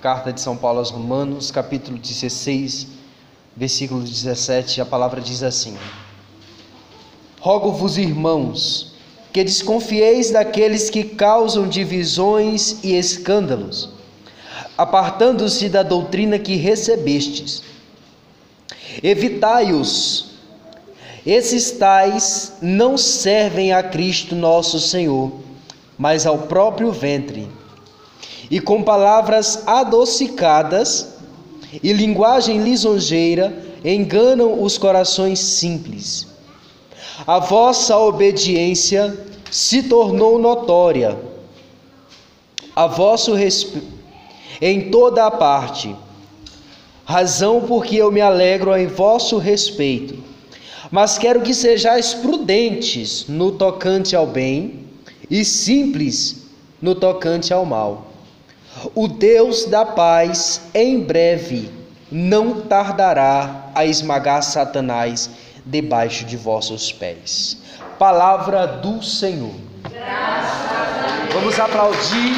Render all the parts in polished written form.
Carta de São Paulo aos Romanos, capítulo 16, versículo 17, a palavra diz assim: Rogo-vos, irmãos, que desconfieis daqueles que causam divisões e escândalos, apartando-se da doutrina que recebestes. Evitai-os. Esses tais não servem a Cristo nosso Senhor, mas ao próprio ventre, e com palavras adocicadas e linguagem lisonjeira enganam os corações simples. A vossa obediência se tornou notória, a vosso respeito em toda a parte, razão porque eu me alegro em vosso respeito. Mas quero que sejais prudentes no tocante ao bem e simples no tocante ao mal. O Deus da paz, em breve, não tardará a esmagar Satanás debaixo de vossos pés. Palavra do Senhor. Graças a Deus. Vamos aplaudir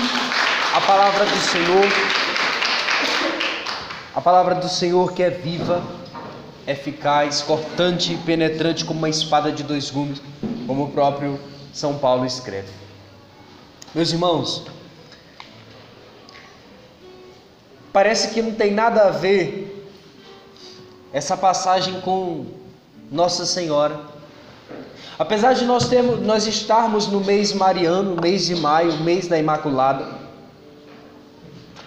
a palavra do Senhor. A palavra do Senhor que é viva, eficaz, cortante e penetrante como uma espada de dois gumes, como o próprio São Paulo escreve. Meus irmãos, parece que não tem nada a ver essa passagem com Nossa Senhora. Apesar de nós estarmos no mês mariano, mês de maio, mês da Imaculada,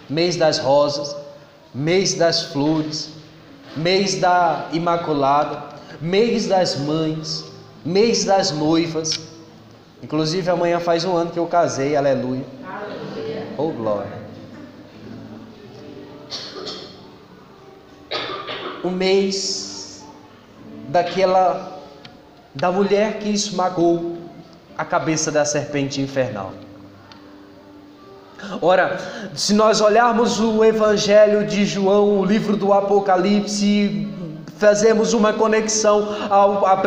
mês das rosas, mês das flores, mês da Imaculada, mês das mães, mês das noivas. Inclusive amanhã faz um ano que eu casei, aleluia. Aleluia. Oh glória. O mês da mulher que esmagou a cabeça da serpente infernal. Ora, se nós olharmos o Evangelho de João, o livro do Apocalipse, fazemos uma conexão ao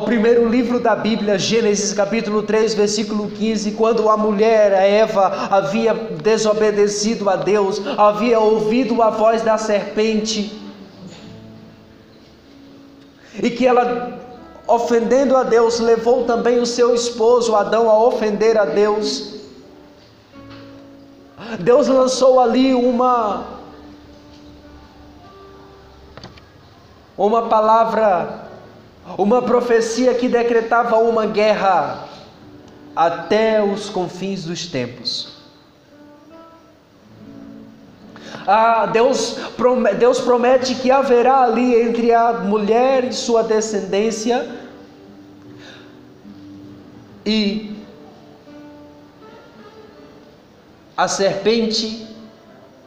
primeiro livro da Bíblia, Gênesis capítulo 3, versículo 15, quando a mulher, a Eva, havia desobedecido a Deus, havia ouvido a voz da serpente, e que ela, ofendendo a Deus, levou também o seu esposo Adão a ofender a Deus. Deus lançou ali uma palavra, uma profecia que decretava uma guerra até os confins dos tempos. Deus promete que haverá ali entre a mulher e sua descendência e a serpente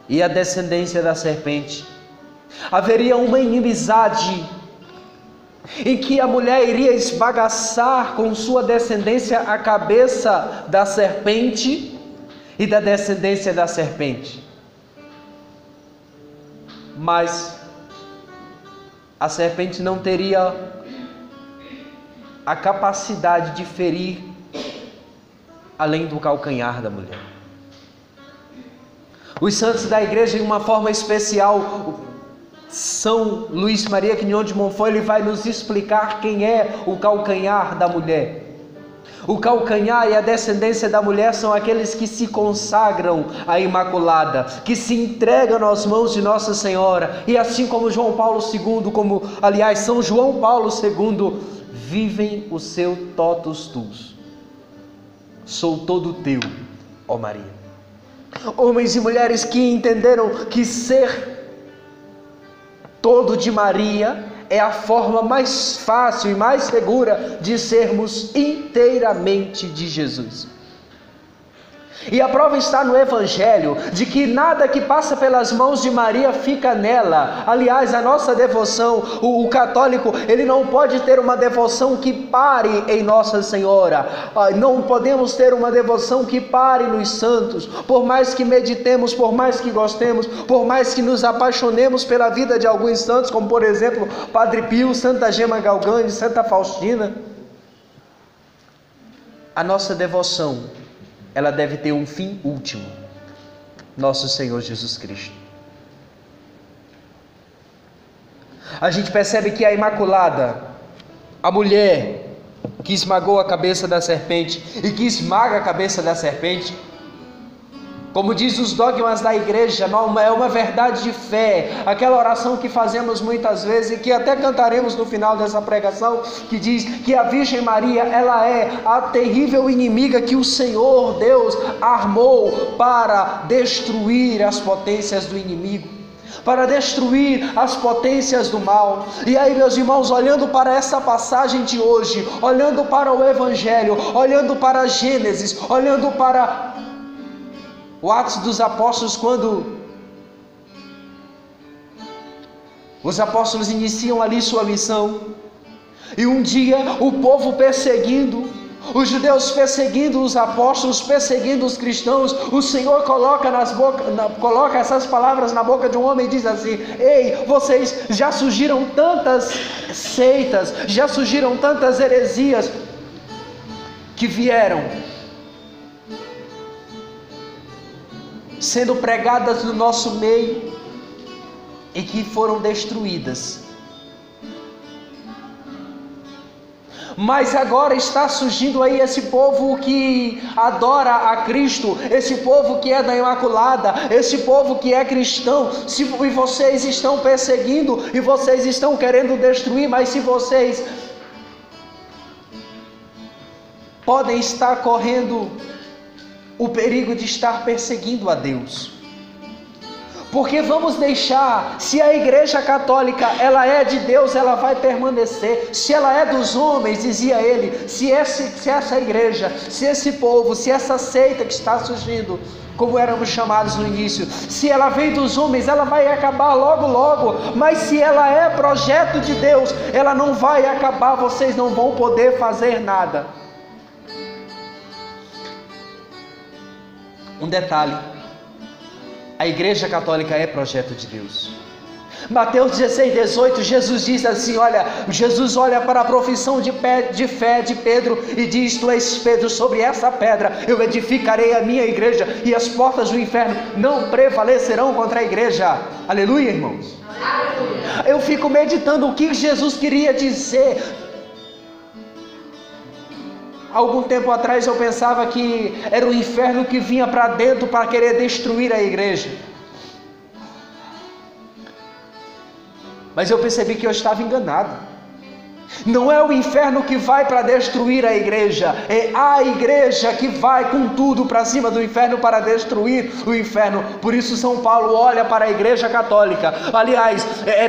e a descendência da serpente. Haveria uma inimizade em que a mulher iria esbagaçar com sua descendência a cabeça da serpente e da descendência da serpente. Mas a serpente não teria a capacidade de ferir além do calcanhar da mulher. Os santos da igreja, em uma forma especial, São Luís Maria Quignon de Montfort, ele vai nos explicar quem é o calcanhar da mulher. O calcanhar e a descendência da mulher são aqueles que se consagram à Imaculada, que se entregam nas mãos de Nossa Senhora, e assim como João Paulo II, São João Paulo II, vivem o seu totus tuus. Sou todo teu, ó Maria. Homens e mulheres que entenderam que ser todo de Maria é a forma mais fácil e mais segura de sermos inteiramente de Jesus. E a prova está no Evangelho, de que nada que passa pelas mãos de Maria fica nela. Aliás, a nossa devoção, o católico, ele não pode ter uma devoção que pare em Nossa Senhora. Não podemos ter uma devoção que pare nos santos. Por mais que meditemos, por mais que gostemos, por mais que nos apaixonemos pela vida de alguns santos, como por exemplo, Padre Pio, Santa Gema Galgani, Santa Faustina, a nossa devoção, ela deve ter um fim último, nosso Senhor Jesus Cristo. A gente percebe que a Imaculada, a mulher que esmagou a cabeça da serpente e que esmaga a cabeça da serpente, como diz os dogmas da igreja, é uma verdade de fé, aquela oração que fazemos muitas vezes e que até cantaremos no final dessa pregação, que diz que a Virgem Maria, ela é a terrível inimiga que o Senhor Deus armou para destruir as potências do inimigo, para destruir as potências do mal. E aí, meus irmãos, olhando para essa passagem de hoje, olhando para o Evangelho, olhando para Gênesis, olhando para o Atos dos Apóstolos, quando os apóstolos iniciam ali sua missão, e um dia o povo perseguindo, os judeus perseguindo os apóstolos, perseguindo os cristãos, o Senhor coloca essas palavras na boca de um homem e diz assim: ei, vocês já surgiram tantas seitas, já surgiram tantas heresias que vieram sendo pregadas no nosso meio e que foram destruídas. Mas agora está surgindo aí esse povo que adora a Cristo, esse povo que é da Imaculada, esse povo que é cristão, e vocês estão perseguindo, e vocês estão querendo destruir, mas se vocês podem estar correndo o perigo de estar perseguindo a Deus. Porque vamos deixar, se a Igreja Católica ela é de Deus, ela vai permanecer. Se ela é dos homens, dizia ele, se essa igreja, se esse povo, se essa seita que está surgindo, como éramos chamados no início, se ela vem dos homens, ela vai acabar logo logo. Mas se ela é projeto de Deus, ela não vai acabar, vocês não vão poder fazer nada. Um detalhe: a Igreja Católica é projeto de Deus. Mateus 16:18, Jesus diz assim, Jesus olha para a profissão de fé de Pedro e diz: tu és Pedro, sobre essa pedra eu edificarei a minha igreja, e as portas do inferno não prevalecerão contra a igreja. Aleluia, irmãos. Aleluia. Eu fico meditando o que Jesus queria dizer. Algum tempo atrás eu pensava que era o inferno que vinha para dentro para querer destruir a igreja. Mas eu percebi que eu estava enganado. Não é o inferno que vai para destruir a igreja, é a igreja que vai com tudo para cima do inferno para destruir o inferno. Por isso São Paulo olha para a Igreja Católica. Aliás, é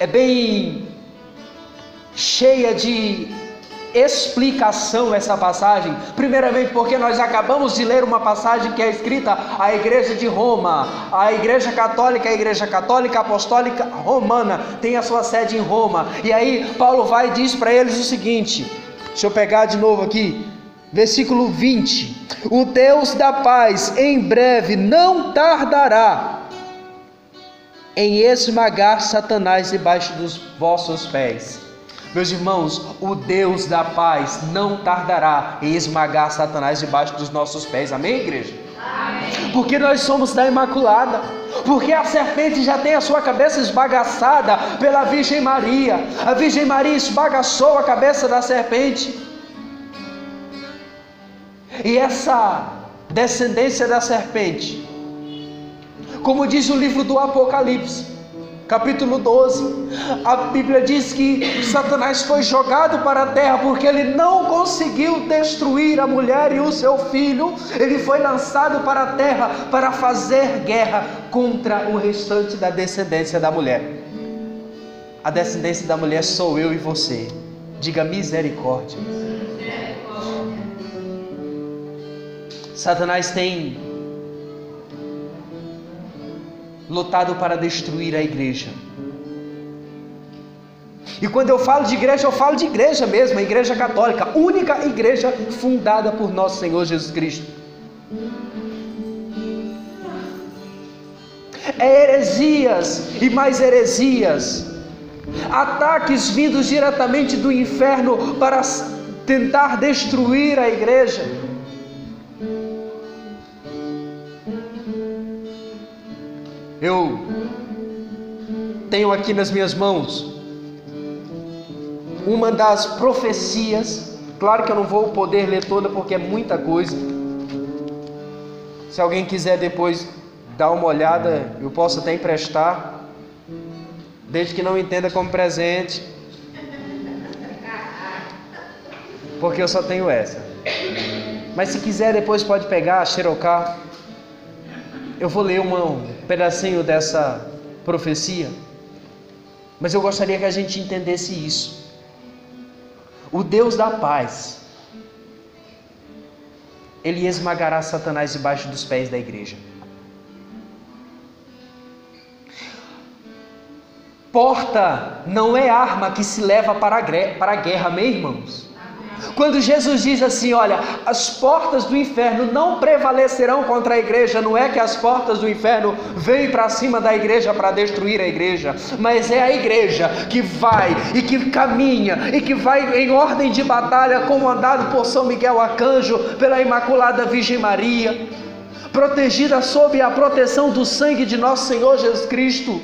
bem cheia de explicação essa passagem. Primeiramente porque nós acabamos de ler uma passagem que é escrita à Igreja de Roma. A Igreja Católica, a Igreja Católica Apostólica Romana, tem a sua sede em Roma. E aí Paulo vai e diz para eles o seguinte, deixa eu pegar de novo aqui, versículo 20: o Deus da paz em breve não tardará em esmagar Satanás debaixo dos vossos pés. Meus irmãos, o Deus da paz não tardará em esmagar Satanás debaixo dos nossos pés. Amém, igreja? Amém. Porque nós somos da Imaculada. Porque a serpente já tem a sua cabeça esbagaçada pela Virgem Maria. A Virgem Maria esbagaçou a cabeça da serpente. E essa descendência da serpente, como diz o livro do Apocalipse, capítulo 12, a Bíblia diz que Satanás foi jogado para a terra porque ele não conseguiu destruir a mulher e o seu filho. Ele foi lançado para a terra para fazer guerra contra o restante da descendência da mulher. A descendência da mulher sou eu e você. Diga misericórdia. Satanás tem lutado para destruir a igreja. E quando eu falo de igreja mesmo, a Igreja Católica, única igreja fundada por nosso Senhor Jesus Cristo. É heresias e mais heresias, ataques vindos diretamente do inferno para tentar destruir a igreja. Eu tenho aqui nas minhas mãos uma das profecias. Claro que eu não vou poder ler toda porque é muita coisa. Se alguém quiser depois dar uma olhada, eu posso até emprestar, desde que não entenda como presente, porque eu só tenho essa. Mas se quiser depois pode pegar, xerocar. Eu vou ler um pedacinho dessa profecia, mas eu gostaria que a gente entendesse isso. O Deus da paz, Ele esmagará Satanás debaixo dos pés da igreja. Porta não é arma que se leva para a guerra, meus irmãos. Quando Jesus diz assim, olha, as portas do inferno não prevalecerão contra a igreja, não é que as portas do inferno vêm para cima da igreja para destruir a igreja, mas é a igreja que vai e que caminha e que vai em ordem de batalha, comandado por São Miguel Arcanjo, pela Imaculada Virgem Maria, protegida sob a proteção do sangue de nosso Senhor Jesus Cristo.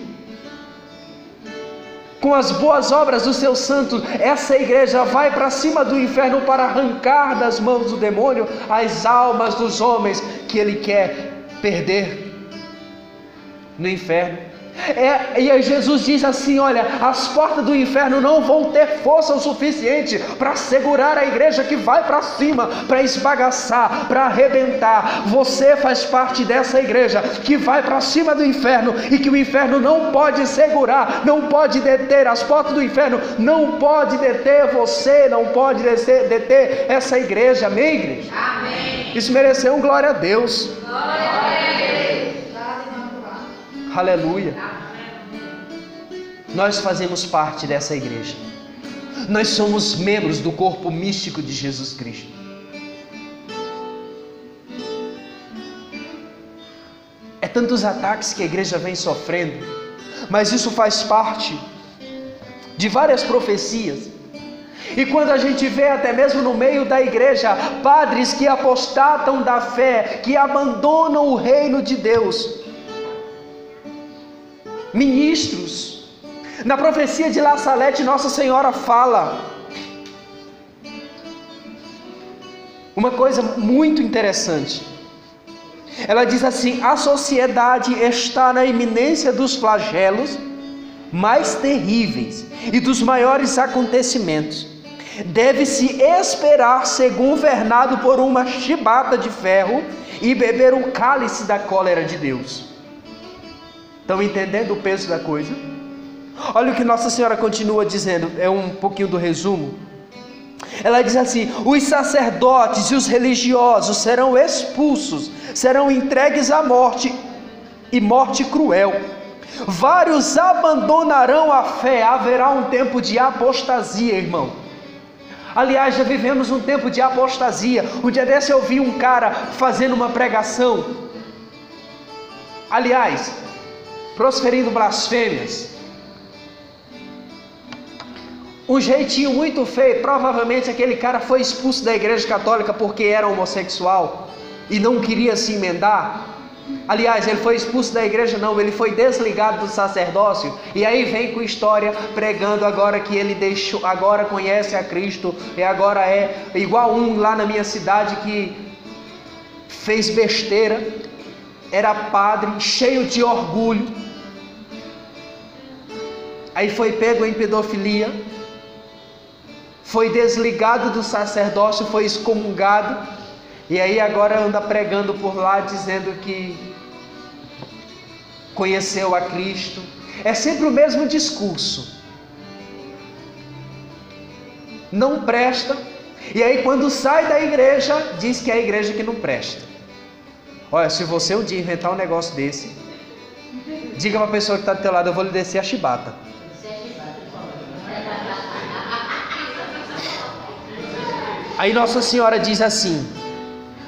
Com as boas obras dos seus santos, essa igreja vai para cima do inferno para arrancar das mãos do demônio as almas dos homens que ele quer perder no inferno. E aí Jesus diz assim, olha, as portas do inferno não vão ter força o suficiente para segurar a igreja que vai para cima, para esbagaçar, para arrebentar. Você faz parte dessa igreja que vai para cima do inferno e que o inferno não pode segurar, não pode deter. As portas do inferno não pode deter você, não pode deter essa igreja. Amém, igreja? Amém. Isso mereceu um glória a Deus. Glória a Deus. Aleluia. Nós fazemos parte dessa igreja. Nós somos membros do corpo místico de Jesus Cristo. É tantos ataques que a igreja vem sofrendo, mas isso faz parte de várias profecias. E quando a gente vê até mesmo no meio da igreja padres que apostatam da fé, que abandonam o reino de Deus, ministros, na profecia de La Salete, Nossa Senhora fala uma coisa muito interessante. Ela diz assim: a sociedade está na iminência dos flagelos mais terríveis e dos maiores acontecimentos. Deve-se esperar ser governado por uma chibata de ferro e beber o cálice da cólera de Deus. Estão entendendo o peso da coisa? Olha o que Nossa Senhora continua dizendo, é um pouquinho do resumo. Ela diz assim: os sacerdotes e os religiosos serão expulsos, serão entregues à morte, e morte cruel. Vários abandonarão a fé, haverá um tempo de apostasia, irmão. Aliás, já vivemos um tempo de apostasia. Um dia desse eu vi um cara fazendo uma pregação, aliás, proferindo blasfêmias, um jeitinho muito feio. Provavelmente aquele cara foi expulso da igreja católica porque era homossexual e não queria se emendar. Aliás, ele foi expulso da igreja, não, ele foi desligado do sacerdócio. E aí vem com história pregando agora que ele deixou, agora conhece a Cristo, e agora é igual um lá na minha cidade que fez besteira, era padre, cheio de orgulho, aí foi pego em pedofilia, foi desligado do sacerdócio, foi excomungado, e aí agora anda pregando por lá dizendo que conheceu a Cristo. É sempre o mesmo discurso, não presta, e aí quando sai da igreja diz que é a igreja que não presta. Olha, se você um dia inventar um negócio desse, diga para a pessoa que está do teu lado: eu vou lhe descer a chibata. Aí Nossa Senhora diz assim: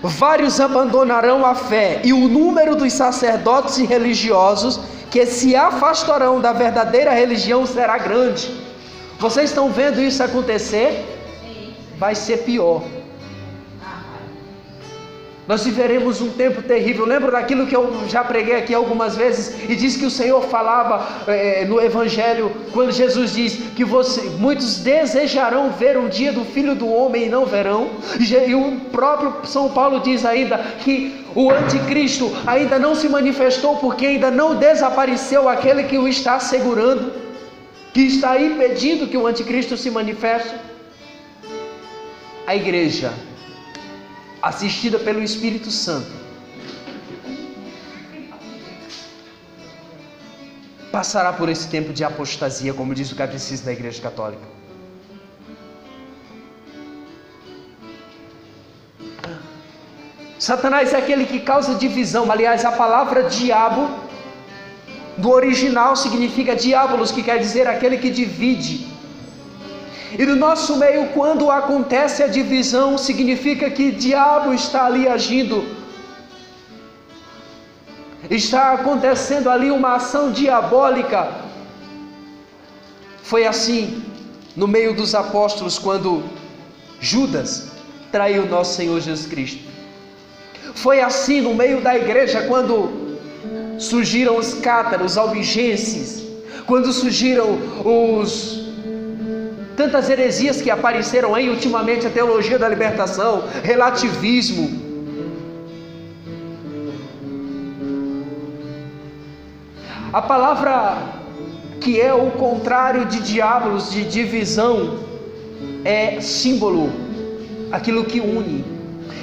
vários abandonarão a fé, e o número dos sacerdotes e religiosos que se afastarão da verdadeira religião será grande. Vocês estão vendo isso acontecer? Vai ser pior. Nós viveremos um tempo terrível. Lembro daquilo que eu já preguei aqui algumas vezes e disse que o Senhor falava no Evangelho, quando Jesus diz que muitos desejarão ver o dia do Filho do Homem e não verão. E o próprio São Paulo diz ainda que o anticristo ainda não se manifestou porque ainda não desapareceu aquele que o está segurando, que está aí pedindo que o anticristo se manifeste. A igreja, assistida pelo Espírito Santo, passará por esse tempo de apostasia, como diz o Catecismo da Igreja Católica. Satanás é aquele que causa divisão. Aliás, a palavra diabo, do original, significa diabolos, que quer dizer aquele que divide. E no nosso meio, quando acontece a divisão, significa que diabo está ali agindo. Está acontecendo ali uma ação diabólica. Foi assim no meio dos apóstolos, quando Judas traiu nosso Senhor Jesus Cristo. Foi assim no meio da igreja, quando surgiram os cátaros, albigenses, quando surgiram tantas heresias que apareceram aí ultimamente, a teologia da libertação, relativismo. A palavra que é o contrário de diabolos, de divisão, é símbolo, aquilo que une.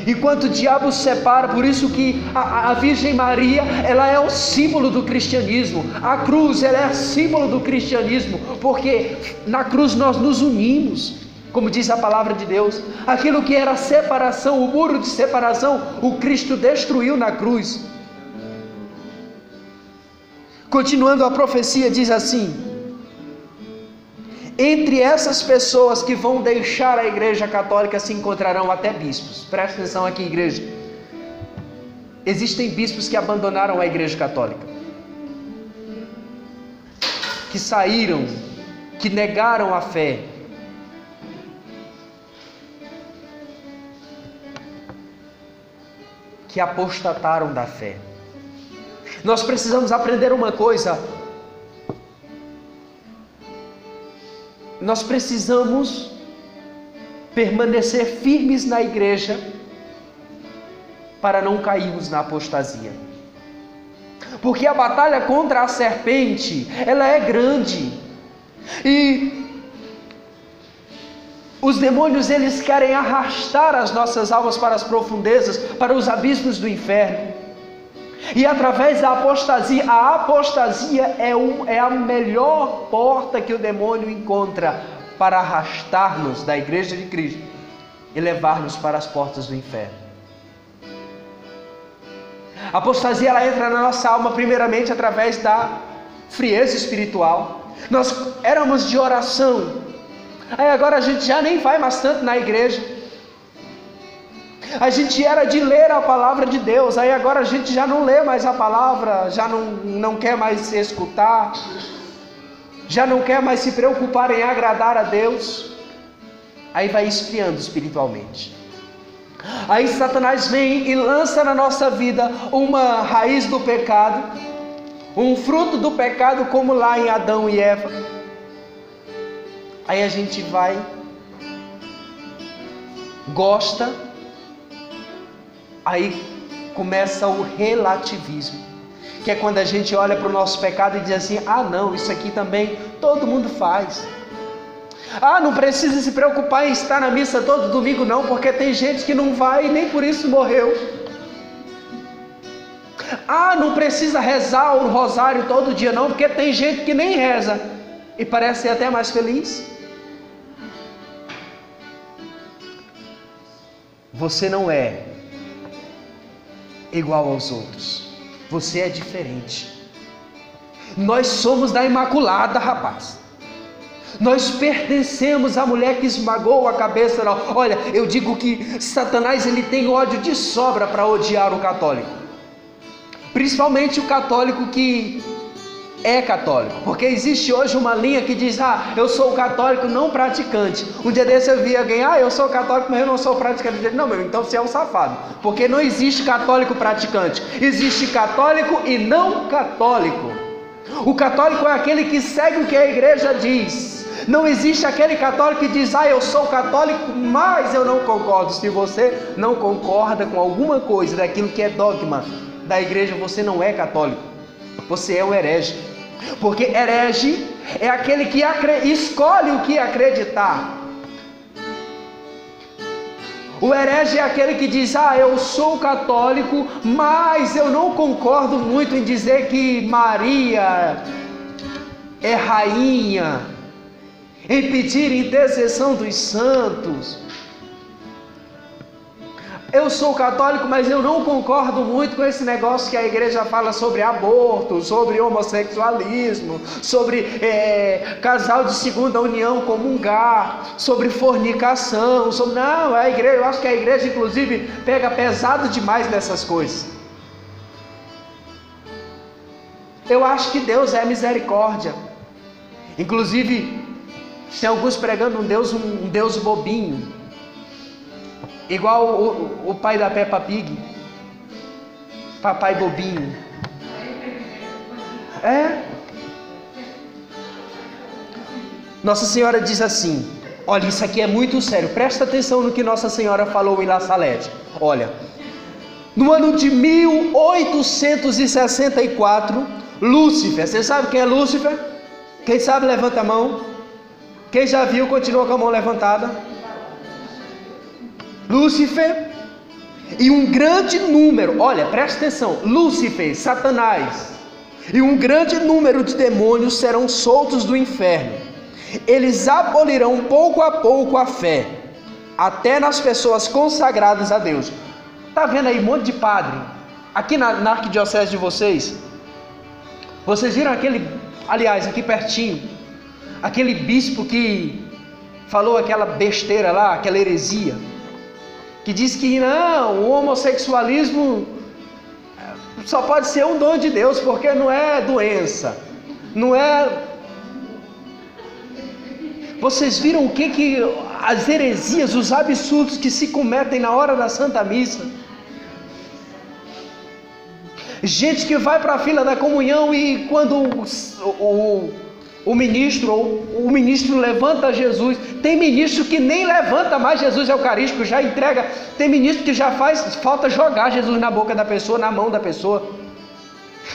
Enquanto o diabo separa, por isso que a Virgem Maria, ela é o símbolo do cristianismo. A cruz, ela é símbolo do cristianismo, porque na cruz nós nos unimos, como diz a palavra de Deus. Aquilo que era separação, o muro de separação, o Cristo destruiu na cruz. Continuando a profecia, diz assim: entre essas pessoas que vão deixar a igreja católica se encontrarão até bispos. Presta atenção aqui, igreja. Existem bispos que abandonaram a igreja católica, que saíram, que negaram a fé, que apostataram da fé. Nós precisamos aprender uma coisa. Nós precisamos permanecer firmes na igreja para não cairmos na apostasia. Porque a batalha contra a serpente, ela é grande. E os demônios, eles querem arrastar as nossas almas para as profundezas, para os abismos do inferno. E através da apostasia, a apostasia é a melhor porta que o demônio encontra para arrastar-nos da igreja de Cristo e levar-nos para as portas do inferno. A apostasia, ela entra na nossa alma primeiramente através da frieza espiritual. Nós éramos de oração, aí agora a gente já nem vai mais tanto na igreja. A gente era de ler a palavra de Deus, aí agora a gente já não lê mais a palavra, já não quer mais escutar, já não quer mais se preocupar em agradar a Deus. Aí vai esfriando espiritualmente. Aí Satanás vem e lança na nossa vida uma raiz do pecado, um fruto do pecado, como lá em Adão e Eva. Aí a gente vai, gosta. Aí começa o relativismo, que é quando a gente olha para o nosso pecado e diz assim: ah não, isso aqui também todo mundo faz. Ah, não precisa se preocupar em estar na missa todo domingo não, porque tem gente que não vai e nem por isso morreu. Ah, não precisa rezar o rosário todo dia não, porque tem gente que nem reza e parece ser até mais feliz. Você não é igual aos outros, você é diferente. Nós somos da Imaculada, rapaz. Nós pertencemos à mulher que esmagou a cabeça. Olha, eu digo que Satanás, ele tem ódio de sobra para odiar o católico, principalmente o católico que é católico, porque existe hoje uma linha que diz: eu sou católico não praticante. Um dia desse eu vi alguém: eu sou católico, mas eu não sou praticante. Eu disse: não, meu, então você é um safado, porque não existe católico praticante, existe católico e não católico. O católico é aquele que segue o que a igreja diz. Não existe aquele católico que diz: eu sou católico, mas eu não concordo. Se você não concorda com alguma coisa daquilo que é dogma da igreja, você não é católico, você é um herege. Porque herege é aquele que escolhe o que acreditar. O herege é aquele que diz: eu sou católico, mas eu não concordo muito em dizer que Maria é rainha, em pedir intercessão dos santos. Eu sou católico, mas eu não concordo muito com esse negócio que a igreja fala sobre aborto, sobre homossexualismo, sobre casal de segunda união comungar, sobre fornicação, não, a igreja, eu acho que a igreja inclusive pega pesado demais nessas coisas. Eu acho que Deus é misericórdia. Inclusive, tem alguns pregando um Deus bobinho, igual o pai da Peppa Pig, papai bobinho. Nossa Senhora diz assim: olha, isso aqui é muito sério, presta atenção no que Nossa Senhora falou em La Salette. Olha, no ano de 1864, Lúcifer, você sabe quem é Lúcifer? Quem sabe levanta a mão. Quem já viu, continua com a mão levantada. Lúcifer e um grande número, olha, presta atenção, Lúcifer, Satanás, e um grande número de demônios serão soltos do inferno. Eles abolirão pouco a pouco a fé, até nas pessoas consagradas a Deus. Está vendo aí um monte de padre, aqui na arquidiocese de vocês viram aqui pertinho, aquele bispo que falou aquela besteira lá, aquela heresia, que diz que não, o homossexualismo só pode ser um dom de Deus, porque não é doença, não é... Vocês viram o que as heresias, os absurdos que se cometem na hora da Santa Missa? Gente que vai para a fila da comunhão e quando o ministro levanta Jesus, tem ministro que nem levanta mais Jesus eucarístico, já entrega. Tem ministro que já falta jogar Jesus na boca da pessoa, na mão da pessoa.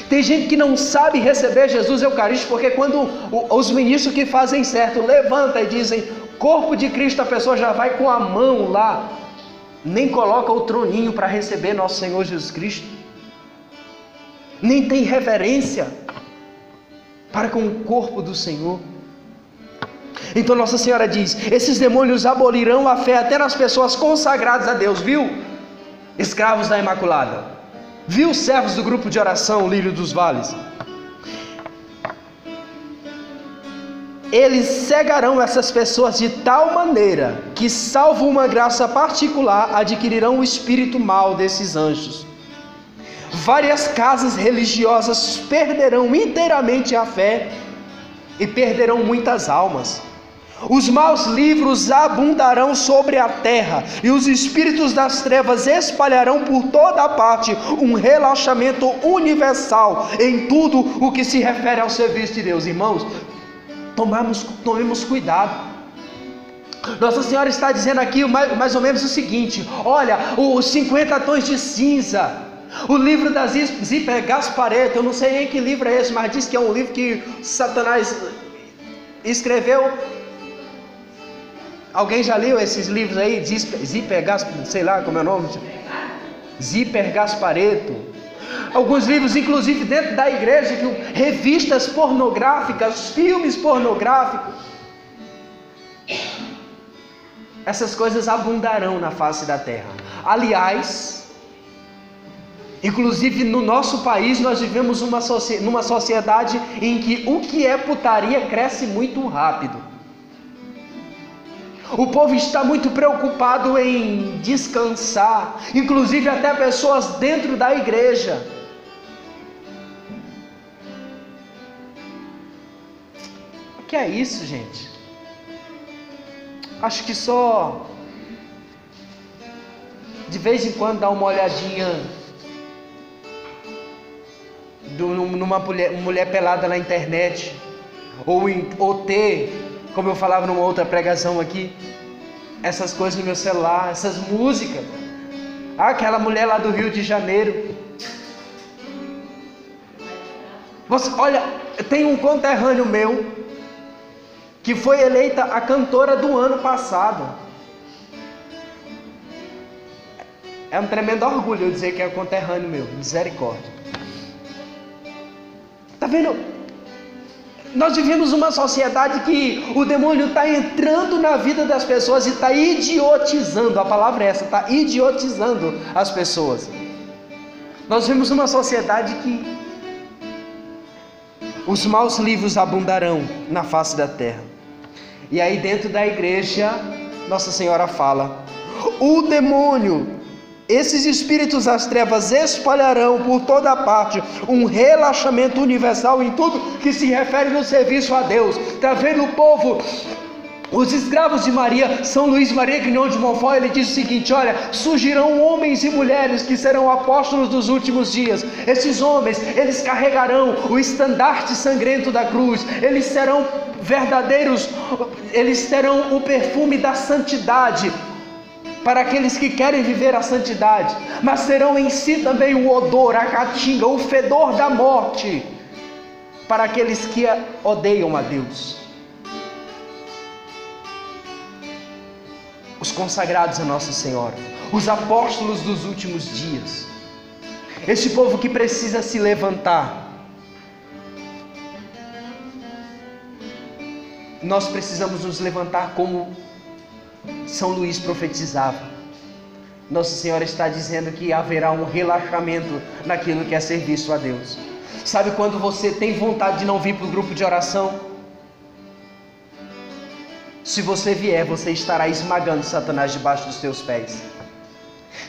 Tem gente que não sabe receber Jesus eucarístico, porque quando os ministros que fazem certo levantam e dizem corpo de Cristo, a pessoa já vai com a mão lá, nem coloca o troninho para receber nosso Senhor Jesus Cristo, nem tem reverência para com o corpo do Senhor. Então Nossa Senhora diz: esses demônios abolirão a fé até nas pessoas consagradas a Deus, viu? Escravos da Imaculada, viu? Servos do grupo de oração Lírio dos Vales. Eles cegarão essas pessoas de tal maneira que, salvo uma graça particular, adquirirão o espírito mau desses anjos. Várias casas religiosas perderão inteiramente a fé e perderão muitas almas. Os maus livros abundarão sobre a terra e os espíritos das trevas espalharão por toda a parte um relaxamento universal em tudo o que se refere ao serviço de Deus. Irmãos, tomemos cuidado. Nossa Senhora está dizendo aqui mais ou menos o seguinte: olha, os 50 tons de cinza, o livro das Zíper Gasparetto, eu não sei nem que livro é esse, mas diz que é um livro que Satanás escreveu. Alguém já leu esses livros aí? Zíper Gasparetto, sei lá como é o nome. Zíper Gasparetto. Alguns livros, inclusive dentro da igreja, revistas pornográficas, filmes pornográficos. Essas coisas abundarão na face da terra. Aliás, inclusive no nosso país nós vivemos numa sociedade em que o que é putaria cresce muito rápido. O povo está muito preocupado em descansar, inclusive até pessoas dentro da igreja. Que é isso, gente? Acho que só de vez em quando dá uma olhadinha numa mulher pelada na internet, ou ter, como eu falava numa outra pregação aqui, essas coisas no meu celular, essas músicas. Aquela mulher lá do Rio de Janeiro. Olha, tem um conterrâneo meu que foi eleita a cantora do ano passado. É um tremendo orgulho eu dizer que é conterrâneo meu. Misericórdia. Está vendo? Nós vivemos uma sociedade que o demônio está entrando na vida das pessoas e está idiotizando. A palavra é essa, está idiotizando as pessoas. Nós vivemos uma sociedade que os maus livros abundarão na face da terra. E aí dentro da igreja, Nossa Senhora fala: o demônio, esses espíritos das trevas espalharão por toda parte um relaxamento universal em tudo que se refere no serviço a Deus. Está vendo o povo? Os escravos de Maria, São Luís Maria Grignion de Montfort, ele diz o seguinte: olha, surgirão homens e mulheres que serão apóstolos dos últimos dias. Esses homens, eles carregarão o estandarte sangrento da cruz. Eles serão verdadeiros, eles terão o perfume da santidade para aqueles que querem viver a santidade, mas serão em si também o odor, a caatinga, o fedor da morte para aqueles que odeiam a Deus. Os consagrados a Nossa Senhora, os apóstolos dos últimos dias, este povo que precisa se levantar. Nós precisamos nos levantar como São Luís profetizava. Nossa Senhora está dizendo que haverá um relaxamento naquilo que é serviço a Deus. Sabe quando você tem vontade de não vir para o grupo de oração? Se você vier, você estará esmagando Satanás debaixo dos teus pés.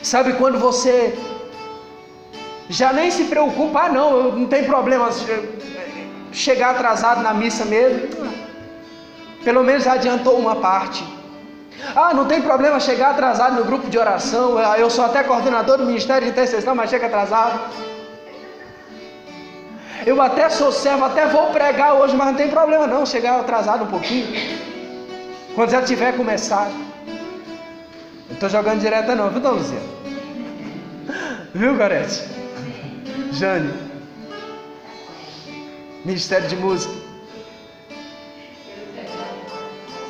Sabe quando você já nem se preocupa? Não tem problema chegar atrasado na missa mesmo. Pelo menos adiantou uma parte. Não tem problema chegar atrasado no grupo de oração. Eu sou até coordenador do Ministério de Intercessão, mas chega atrasado. Eu até sou servo, até vou pregar hoje, mas não tem problema não, chegar atrasado um pouquinho. Quando já tiver começado. Não estou jogando direta não, viu, Dona Luzia? Viu, Gorete? Jane? Ministério de Música.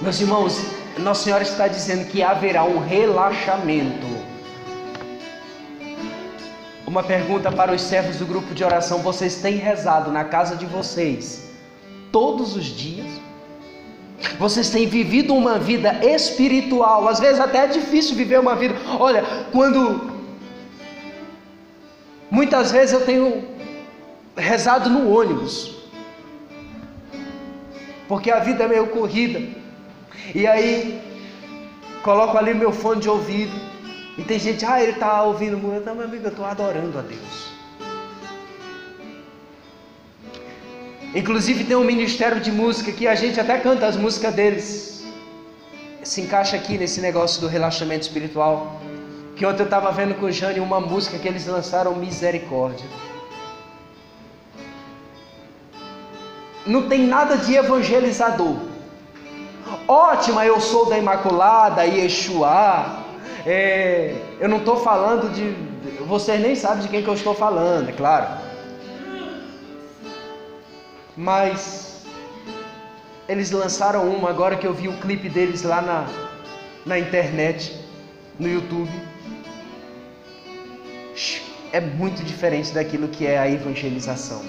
Meus irmãos, Nossa Senhora está dizendo que haverá um relaxamento. Uma pergunta para os servos do grupo de oração: vocês têm rezado na casa de vocês todos os dias? Vocês têm vivido uma vida espiritual? Às vezes até é difícil viver uma vida. Olha, muitas vezes eu tenho rezado no ônibus, porque a vida é meio corrida. E aí coloco ali meu fone de ouvido e tem gente: ele está ouvindo música. Não, meu amigo, eu estou adorando a Deus. Inclusive tem um ministério de música que a gente até canta as músicas deles. Se encaixa aqui nesse negócio do relaxamento espiritual. Que ontem eu estava vendo com o Jane uma música que eles lançaram, Misericórdia. Não tem nada de evangelizador. Ótima, eu sou da Imaculada, Yeshua. Eu não estou falando de... Vocês nem sabem de quem que eu estou falando, é claro. Mas eles lançaram uma agora que eu vi o clipe deles lá na internet, no YouTube. É muito diferente daquilo que é a evangelização.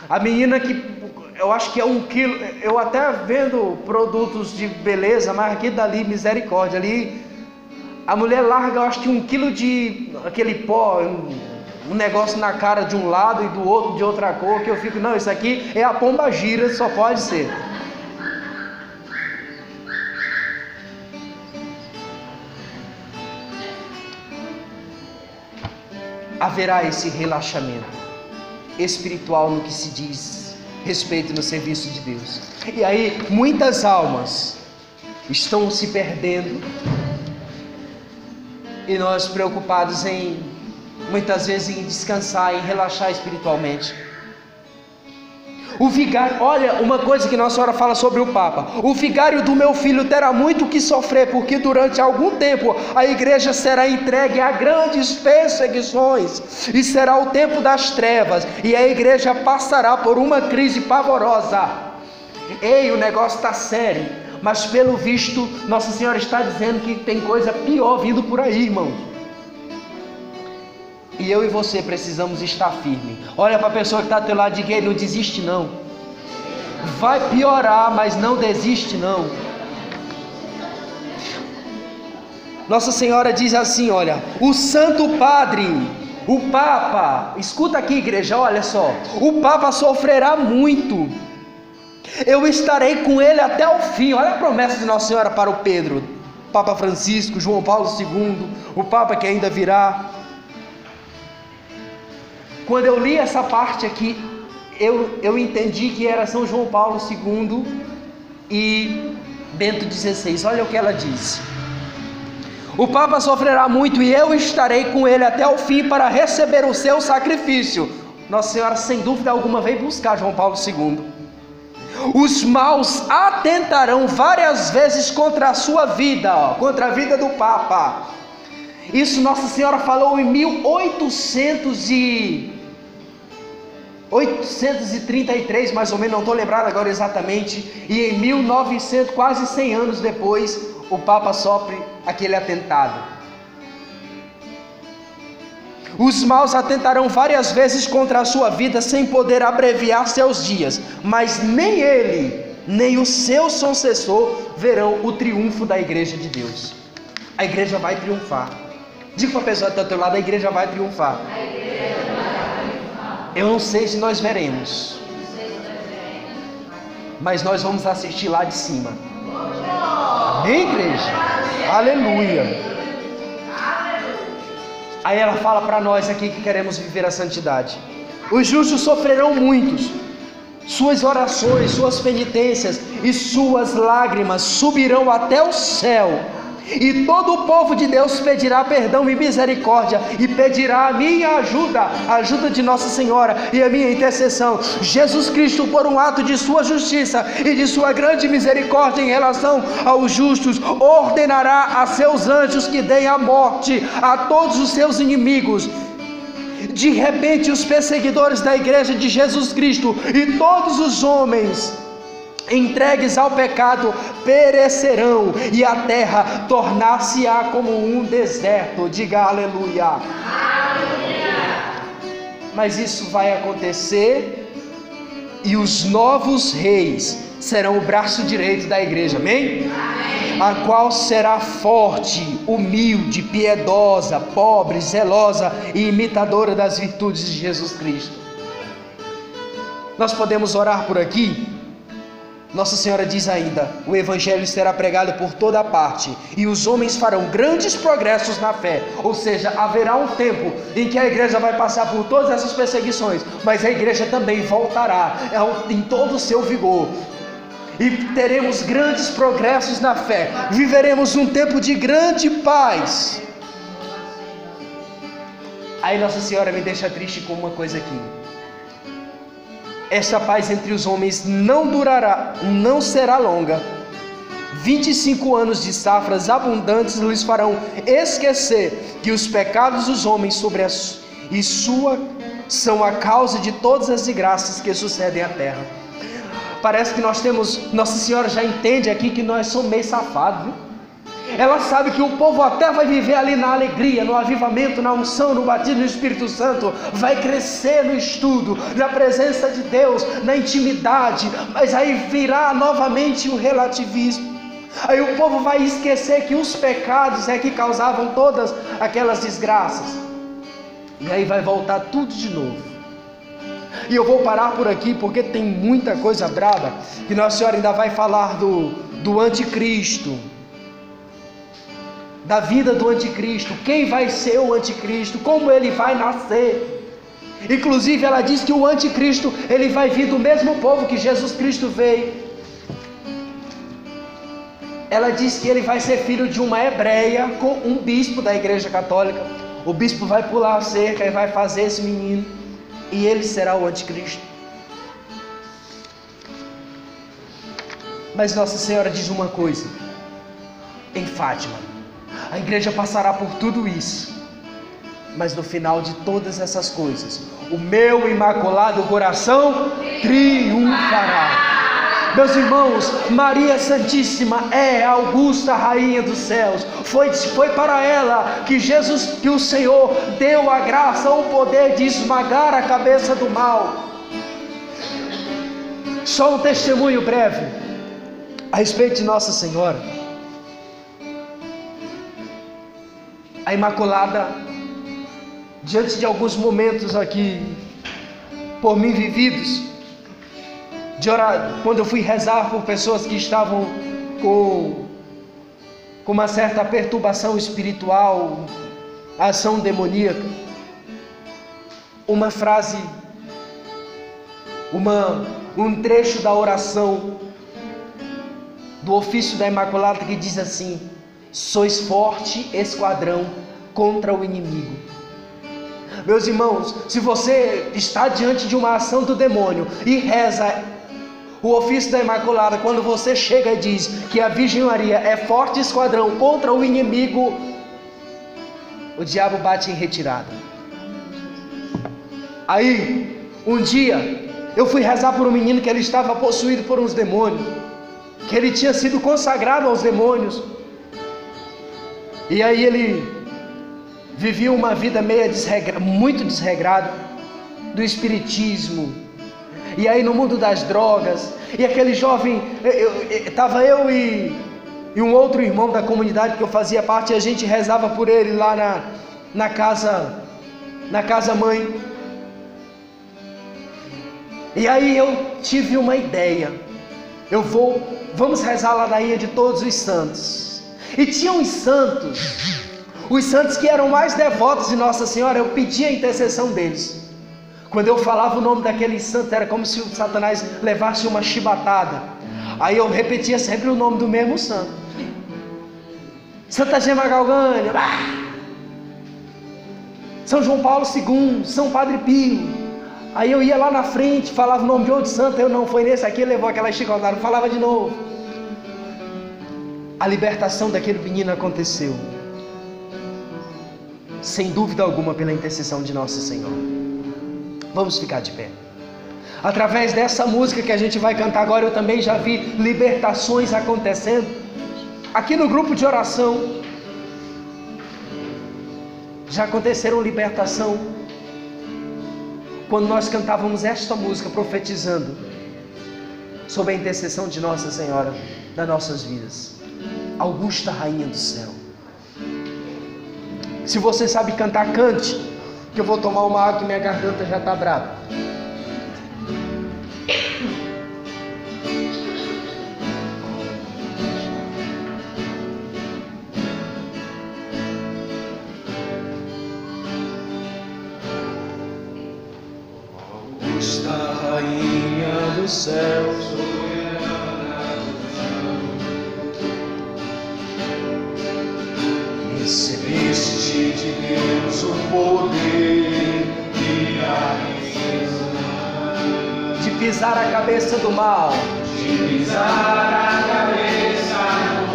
A menina que eu acho que é 1 quilo, eu até vendo produtos de beleza, mas aqui dali, misericórdia, ali a mulher larga, eu acho que 1 quilo de aquele pó, um negócio na cara de um lado e do outro de outra cor, que eu fico, não, isso aqui é a pombagira, só pode ser. Haverá esse relaxamento espiritual no que se diz respeito no serviço de Deus. E aí, muitas almas estão se perdendo, e nós preocupados muitas vezes em descansar, em relaxar espiritualmente. O vigário, olha uma coisa que Nossa Senhora fala sobre o Papa: o vigário do meu filho terá muito que sofrer, porque durante algum tempo a igreja será entregue a grandes perseguições, e será o tempo das trevas, e a igreja passará por uma crise pavorosa. Ei, o negócio está sério, mas pelo visto Nossa Senhora está dizendo que tem coisa pior vindo por aí, irmão. E eu e você precisamos estar firmes. Olha para a pessoa que está ao teu lado e diga: não desiste não. Vai piorar, mas não desiste não. Nossa Senhora diz assim, olha: o Santo Padre, o Papa, escuta aqui, igreja, olha só, o Papa sofrerá muito. Eu estarei com ele até o fim. Olha a promessa de Nossa Senhora para o Pedro, Papa Francisco, João Paulo II, o Papa que ainda virá. Quando eu li essa parte aqui, eu entendi que era São João Paulo II e Bento XVI. Olha o que ela diz: o Papa sofrerá muito e eu estarei com ele até o fim para receber o seu sacrifício. Nossa Senhora, sem dúvida alguma, veio buscar João Paulo II. Os maus atentarão várias vezes contra a sua vida, contra a vida do Papa. Isso Nossa Senhora falou em 1833, mais ou menos, não estou lembrado agora exatamente. E em 1900, quase 100 anos depois, o Papa sofre aquele atentado. Os maus atentarão várias vezes contra a sua vida sem poder abreviar seus dias, mas nem ele, nem o seu sucessor verão o triunfo da igreja de Deus. A igreja vai triunfar. Diga para a pessoa que está ao teu lado: a igreja vai triunfar. Eu não sei se nós veremos, mas nós vamos assistir lá de cima. Amém, igreja? Aleluia. Aí ela fala para nós aqui que queremos viver a santidade: os justos sofrerão muitos, suas orações, suas penitências e suas lágrimas subirão até o céu, e todo o povo de Deus pedirá perdão e misericórdia, e pedirá a minha ajuda, a ajuda de Nossa Senhora e a minha intercessão. Jesus Cristo, por um ato de sua justiça e de sua grande misericórdia em relação aos justos, ordenará a seus anjos que deem a morte a todos os seus inimigos. De repente os perseguidores da igreja de Jesus Cristo e todos os homens entregues ao pecado perecerão, e a terra tornar-se-á como um deserto. Diga aleluia. Aleluia. Mas isso vai acontecer, e os novos reis serão o braço direito da igreja, amém? Amém. A qual será forte, humilde, piedosa, pobre, zelosa e imitadora das virtudes de Jesus Cristo. Nós podemos orar por aqui. Nossa Senhora diz ainda: o Evangelho será pregado por toda parte, e os homens farão grandes progressos na fé. Ou seja, haverá um tempo em que a igreja vai passar por todas essas perseguições, mas a igreja também voltará em todo o seu vigor, e teremos grandes progressos na fé. Viveremos um tempo de grande paz. Aí Nossa Senhora me deixa triste com uma coisa aqui: esta paz entre os homens não durará, não será longa. 25 anos de safras abundantes lhes farão esquecer que os pecados dos homens são a causa de todas as desgraças que sucedem à terra. Parece que nós temos, Nossa Senhora já entende aqui que nós somos meio safados, viu? Ela sabe que o povo até vai viver ali na alegria, no avivamento, na unção, no batismo do Espírito Santo, vai crescer no estudo, na presença de Deus, na intimidade, mas aí virá novamente o relativismo. Aí o povo vai esquecer que os pecados é que causavam todas aquelas desgraças, e aí vai voltar tudo de novo. E eu vou parar por aqui, porque tem muita coisa brava, que Nossa Senhora ainda vai falar do anticristo, da vida do anticristo, quem vai ser o anticristo, como ele vai nascer. Inclusive ela diz que o anticristo, ele vai vir do mesmo povo que Jesus Cristo veio. Ela diz que ele vai ser filho de uma hebreia com um bispo da igreja católica. O bispo vai pular a cerca e vai fazer esse menino, e ele será o anticristo. Mas Nossa Senhora diz uma coisa em Fátima: a igreja passará por tudo isso, mas no final de todas essas coisas, o meu imaculado coração triunfará. Meus irmãos, Maria Santíssima é a augusta Rainha dos céus. Foi para ela que o Senhor deu a graça, o poder de esmagar a cabeça do mal. Só um testemunho breve a respeito de Nossa Senhora. A Imaculada, diante de alguns momentos aqui por mim vividos, de orar, quando eu fui rezar por pessoas que estavam com uma certa perturbação espiritual, ação demoníaca, uma frase, um trecho da oração do ofício da Imaculada que diz assim: sois forte esquadrão contra o inimigo. Meus irmãos, se você está diante de uma ação do demônio e reza o ofício da Imaculada, quando você chega e diz que a Virgem Maria é forte esquadrão contra o inimigo, o diabo bate em retirada. Aí, um dia, eu fui rezar por um menino que ele estava possuído por uns demônios, que ele tinha sido consagrado aos demônios, e aí ele vivia uma vida muito desregrada, do espiritismo, e aí no mundo das drogas. E aquele jovem, estava eu e um outro irmão da comunidade que eu fazia parte, e a gente rezava por ele lá na casa mãe. E aí eu tive uma ideia: vamos rezar a ladainha de todos os santos. E tinha os santos que eram mais devotos de Nossa Senhora, eu pedia a intercessão deles. Quando eu falava o nome daquele santo, era como se o Satanás levasse uma chibatada. Aí eu repetia sempre o nome do mesmo santo: Santa Gema Galgânia, São João Paulo II, São Padre Pio. Aí eu ia lá na frente, falava o nome de outro santo, eu não, foi nesse aqui, levou aquela chicotada, falava de novo. A libertação daquele menino aconteceu, sem dúvida alguma, pela intercessão de Nossa Senhora. Vamos ficar de pé. Através dessa música que a gente vai cantar agora, eu também já vi libertações acontecendo aqui no grupo de oração. Já aconteceram libertação quando nós cantávamos esta música, profetizando sobre a intercessão de Nossa Senhora das nossas vidas, Augusta Rainha do Céu. Se você sabe cantar, cante, que eu vou tomar uma água que minha garganta já está brava. Augusta Rainha do Céu, recebeste de Deus o poder e a riqueza De pisar a cabeça do mal, de pisar a cabeça,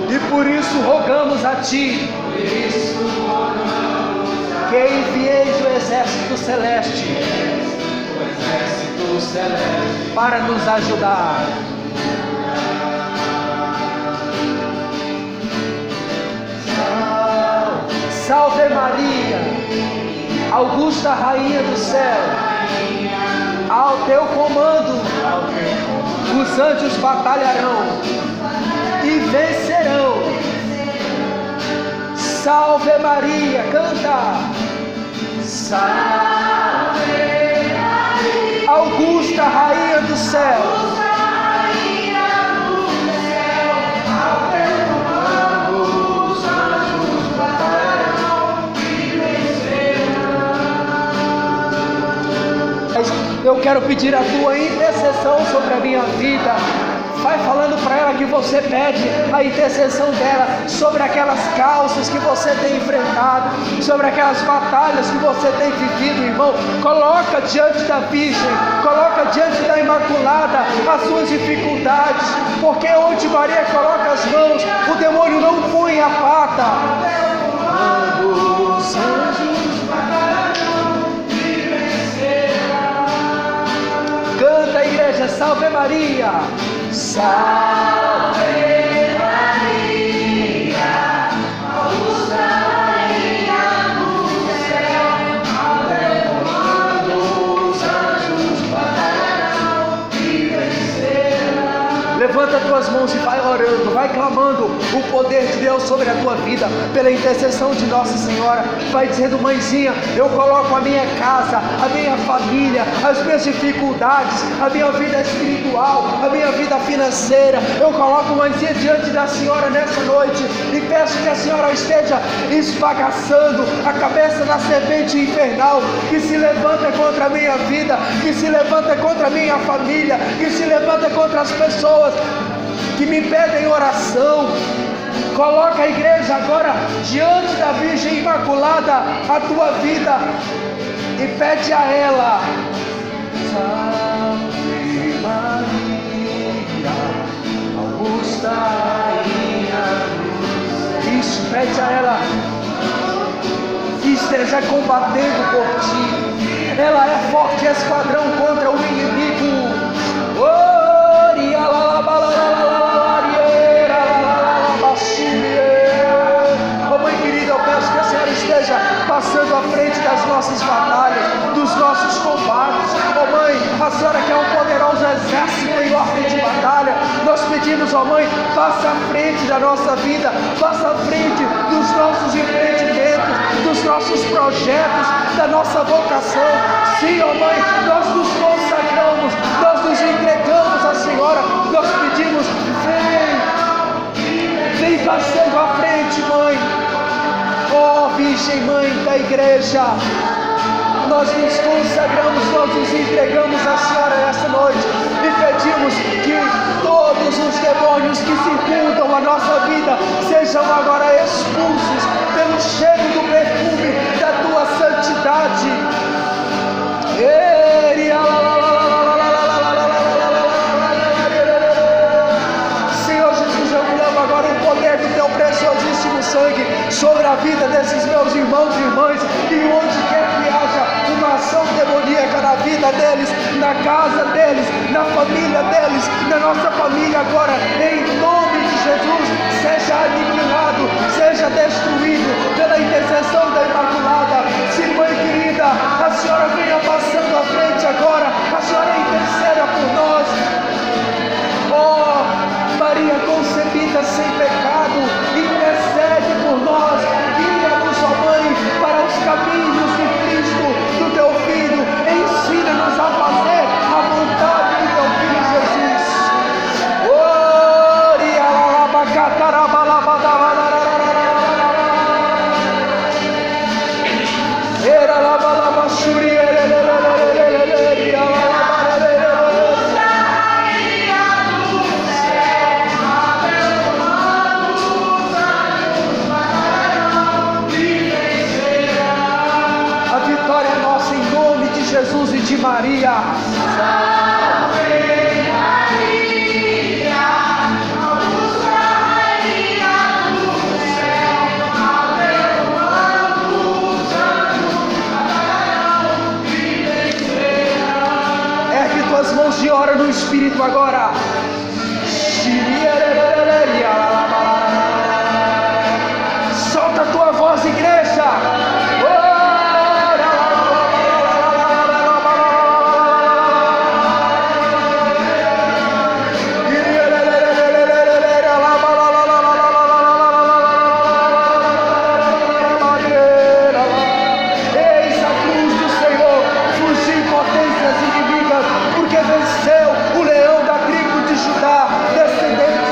e por isso rogamos a Ti, por isso rogamos que envieis o exército celeste o exército celeste para nos ajudar. Salve Maria, Augusta Rainha do Céu, ao Teu comando os anjos batalharão e vencerão. Salve Maria, canta. Salve Maria, Augusta Rainha do Céu, quero pedir a tua intercessão sobre a minha vida. Vai falando para ela que você pede a intercessão dela sobre aquelas causas que você tem enfrentado, sobre aquelas batalhas que você tem vivido, irmão. Coloca diante da Virgem, coloca diante da Imaculada as suas dificuldades, porque onde Maria coloca as mãos, o demônio não põe a pata. Quando os anjos canta, igreja, salve Maria. Salve Maria, augusta rainha do céu, quando os anjos batalharão e vencerão. Levanta tuas mãos e vai orando, vai clamando o poder de Deus sobre a tua vida, pela intercessão de Nossa Senhora. Vai dizendo: mãezinha, eu coloco a minha casa, a minha família, as minhas dificuldades, a minha vida espiritual, a minha vida financeira, eu coloco, mãezinha, diante da Senhora nessa noite, e peço que a Senhora esteja esbagaçando a cabeça da serpente infernal que se levanta contra a minha vida, que se levanta contra a minha família, que se levanta contra as pessoas que me pedem oração. Coloca a igreja agora diante da Virgem Imaculada a tua vida e pede a ela: Salve Maria, augusta rainha do céu. Isso, pede a ela que esteja combatendo por ti. Ela é forte esquadrão contra o inimigo. Oh, mãe querida, eu peço que a Senhora esteja passando à frente das nossas batalhas, dos nossos combates. Oh mãe, a Senhora que é um poderoso exército em ordem de batalha, nós pedimos, ó mãe, passa à frente da nossa vida, passa à frente dos nossos empreendimentos, dos nossos projetos, da nossa vocação. Sim, ó mãe, nós nos consagramos, nós nos entregamos à Senhora, nós pedimos: vem passando à frente, mãe. Oh Virgem Mãe da Igreja, nós nos consagramos, nós nos entregamos à Senhora nessa noite e pedimos que todos os demônios que circundam a nossa vida sejam agora expulsos pelo cheiro do perfume da tua santidade. Senhor Jesus, eu clamo agora o poder do teu preciosíssimo sangue sobre a vida desses meus irmãos e irmãs, e onde quer que haja uma ação demoníaca na vida deles, na casa deles, na família deles, na nossa família agora, em nome de Jesus, seja aniquilado, seja destruído pela intercessão da Imaculada. Se, mãe querida, a Senhora venha passando à frente agora, a Senhora interceda por nós. Oh, Maria concebida sem pecado, intercede por nós, guia-nos, ó mãe, para os caminhos de Cristo, do teu Filho, ensina-nos a fazer a vontade do teu Filho Jesus. Jesus e de Maria. Salve Maria, augusta rainha do céu, quando os anjos batalharão e vencerão. Ergue tuas mãos e ora no Espírito agora. Solta a tua voz, igreja. Descendente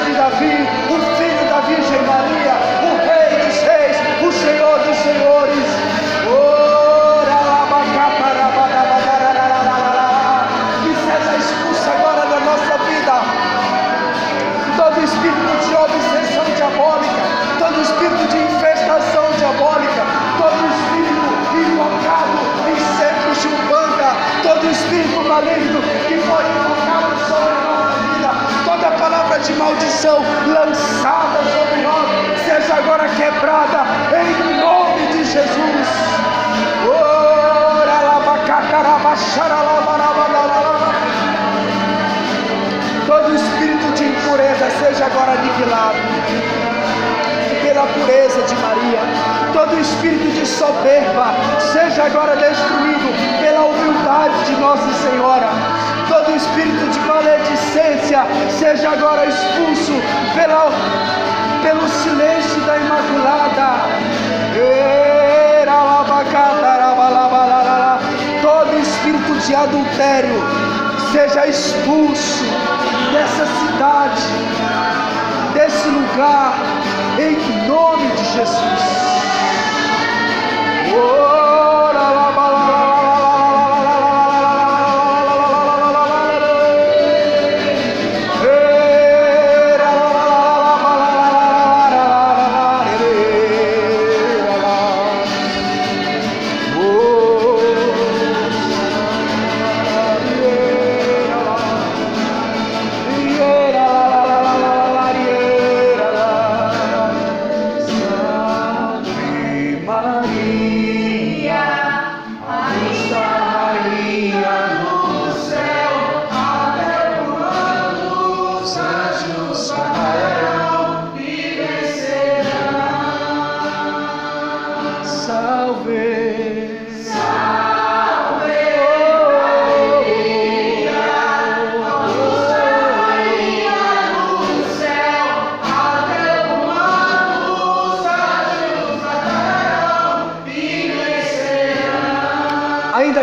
de maldição lançada sobre nós seja agora quebrada em nome de Jesus. Todo espírito de impureza seja agora aniquilado pela pureza de Maria. Todo espírito de soberba seja agora destruído pela humildade de Nossa Senhora. Todo espírito de maledicência seja agora expulso pelo silêncio da Imaculada. Todo espírito de adultério seja expulso dessa cidade, desse lugar, em nome de Jesus.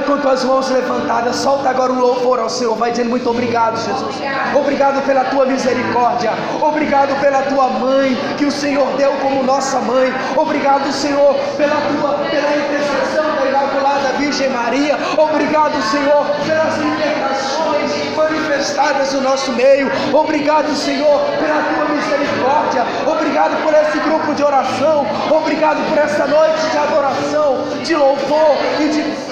Com tuas mãos levantadas, solta agora um louvor ao Senhor. Vai dizendo: muito obrigado, Jesus. Obrigado pela tua misericórdia. Obrigado pela tua mãe, que o Senhor deu como nossa mãe. Obrigado, Senhor, pela intercessão da Imaculada Virgem Maria. Obrigado, Senhor, pelas libertações manifestadas no nosso meio. Obrigado, Senhor, pela tua misericórdia. Obrigado por esse grupo de oração. Obrigado por essa noite de adoração, de louvor e de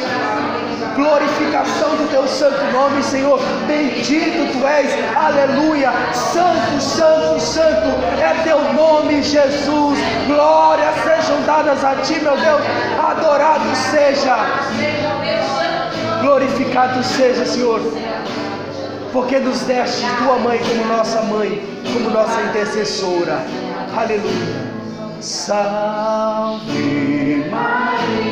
glorificação do teu santo nome, Senhor. Bendito tu és, aleluia. Santo, santo, santo é teu nome, Jesus. Glórias sejam dadas a ti, meu Deus. Adorado seja, glorificado seja, Senhor, porque nos deste tua mãe como nossa mãe, como nossa intercessora. Aleluia. Salve Maria.